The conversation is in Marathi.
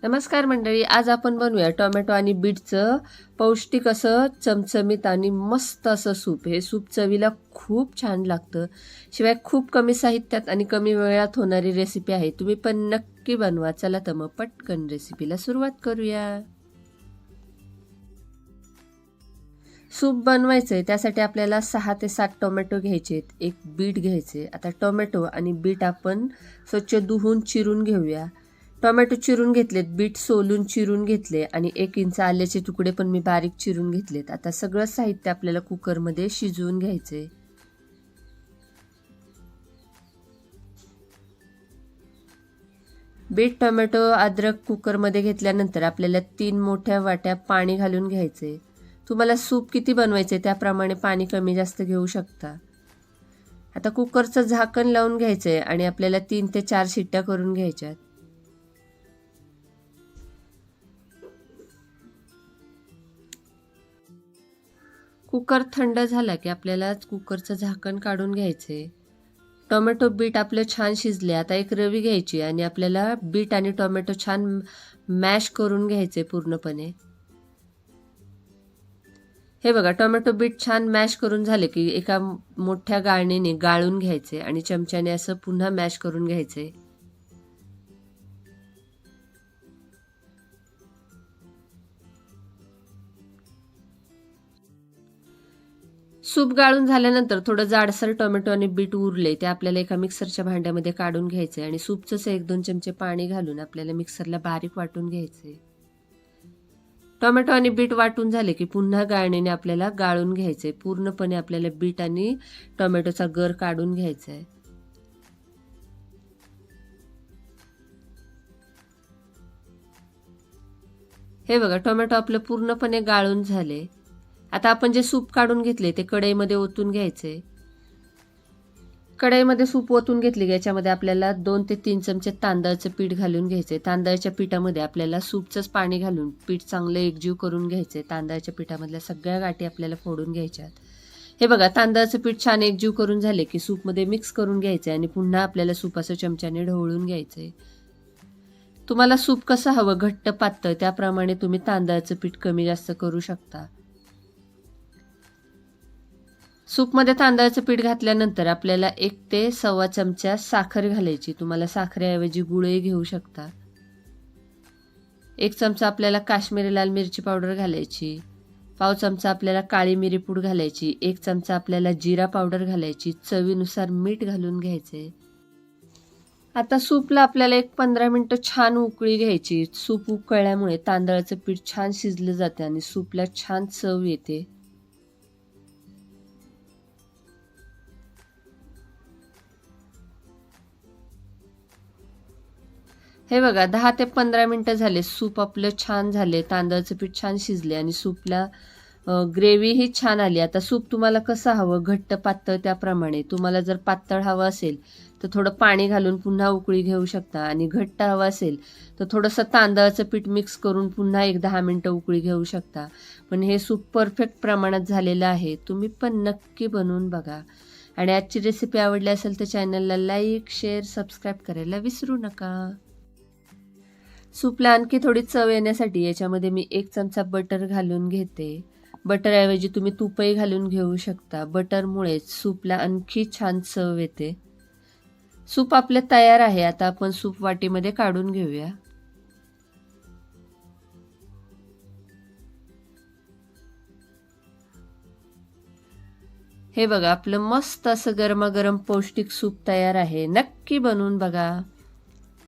नमस्कार मंडळी, आज आपण बनवूया टोमॅटो आणि बीटचं पौष्टिक असं चमचमीत आणि मस्त असं सूप. हे सूप चवीला खूप छान लागतं. शिवाय खूप कमी साहित्यात आणि कमी वेळात होणारी रेसिपी आहे. तुम्ही पण नक्की बनवा. चला तर मग पटकन रेसिपीला सुरुवात करूया. सूप बनवायचंय त्यासाठी आपल्याला 6 ते 7 टोमॅटो घ्यायचे, एक बीट घ्यायचे. आता टोमॅटो आणि बीट आपण स्वच्छ धुवून चिरून घेऊया. टोमॅटो चिरून घेतलेत, बीट सोलून चिरून घेतले आणि 1 इंच आल्याचे तुकडे पण मी बारीक चिरून घेतलेत. आता सगळं साहित्य आपल्याला कुकरमध्ये शिजवून घ्यायचंय. बीट, टोमॅटो, अद्रक कुकरमध्ये घेतल्यानंतर आपल्याला 3 मोठ्या वाट्या पाणी घालून घ्यायचे. तुम्हाला सूप किती बनवायचे त्याप्रमाणे पाणी कमी जास्त घेऊ शकता. आता कुकरचं झाकण लावून घ्यायचंय आणि आपल्याला 3 ते 4 शिट्ट्या करून घ्यायच्यात. कुकर थंड झाला की आपल्याला कुकरचं झाकण काढून घ्यायचंय. टोमॅटो बीट आपलं छान शिजले. आता एक रवी घ्यायची आणि आपल्याला बीट आणि टोमॅटो छान मॅश करून घ्यायचे पूर्णपणे. हे बघा, टोमॅटो बीट छान मॅश करून झाले की एका मोठ्या गाळणीने गाळून घ्यायचे आणि चमच्याने असं पुन्हा मॅश करून घ्यायचे. सूप गाळून झाल्यानंतर थोडं जाडसर टोमॅटो आणि बीट उरले ते आपल्याला एका मिक्सरच्या भांड्यामध्ये काढून घ्यायचे आणि सूपचंच 1-2 चमचे पाणी घालून आपल्याला मिक्सरला बारीक वाटून घ्यायचे. टोमॅटो आणि बीट वाटून झाले की पुन्हा गाळणीने आपल्याला गाळून घ्यायचे. पूर्णपणे आपल्याला बीट आणि टोमॅटोचा गर काढून घ्यायचा आहे. हे बघा, टोमॅटो आपलं पूर्णपणे गाळून झाले. आता आपण जे सूप काढून घेतले ते कढईमध्ये ओतून घ्यायचे. कढईमध्ये सूप ओतून घेतली की याच्यामध्ये आपल्याला 2 ते 3 चमचे तांदळाचं पीठ घालून घ्यायचे. तांदळाच्या पिठामध्ये आपल्याला सूपचंच पाणी घालून पीठ चांगलं एकजीव करून घ्यायचे. तांदळाच्या पिठामधल्या सगळ्या गाठी आपल्याला फोडून घ्यायच्यात. हे बघा, तांदळाचं पीठ छान एकजीव करून झाले की सूपमध्ये मिक्स करून घ्यायचे आणि पुन्हा आपल्याला सूप असं चमच्याने ढवळून घ्यायचे. तुम्हाला सूप कसं हवं, घट्ट पातळ, त्याप्रमाणे तुम्ही तांदळाचं पीठ कमी जास्त करू शकता. सूपमध्ये तांदळाचं पीठ घातल्यानंतर आपल्याला 1 ते सव्वा चमचा साखर घालायची. तुम्हाला साखरेऐवजी गुळही घेऊ शकता. 1 चमचा आपल्याला काश्मीरी लाल मिरची पावडर घालायची. पाव चमचा आपल्याला काळी मिरी पूड घालायची. 1 चमचा आपल्याला जिरा पावडर घालायची. चवीनुसार मीठ घालून घ्यायचे. आता सूपला आपल्याला 15 मिनिटं छान उकळी घ्यायची. सूप उकळल्यामुळे तांदळाचं पीठ छान शिजलं जाते आणि सूपला छान चव येते. हे बघा, 10 ते 15 मिनिटं झाले. सूप आपलं छान झाले. तांदळाचं पीठ छान शिजले आणि सूपला ग्रेव्हीही छान आली. आता सूप तुम्हाला कसं हवं, घट्ट पातळ, त्याप्रमाणे. तुम्हाला जर पातळ हवं असेल तर थोडं पाणी घालून पुन्हा उकळी घेऊ शकता आणि घट्ट हवं असेल तर थोडंसं तांदळाचं पीठ मिक्स करून पुन्हा 1-10 मिनिटं उकळी घेऊ शकता. पण हे सूप परफेक्ट प्रमाणात झालेलं आहे. तुम्ही पण नक्की बनवून बघा. आणि आजची रेसिपी आवडली असेल तर चॅनलला लाईक, शेअर, सबस्क्राईब करायला विसरू नका. सूपला आणखी थोडी चव येण्यासाठी याच्यामध्ये मी 1 चमचा बटर घालून घेते. बटरऐवजी तुम्ही तूपही घालून घेऊ शकता. बटरमुळे सूपला आणखी छान चव येते. सूप आपले तयार आहे. आता आपण सूप वाटीमध्ये काढून घेऊया. हे बघा, आपलं मस्त असं गरमागरम पौष्टिक सूप तयार आहे. नक्की बनवून बघा.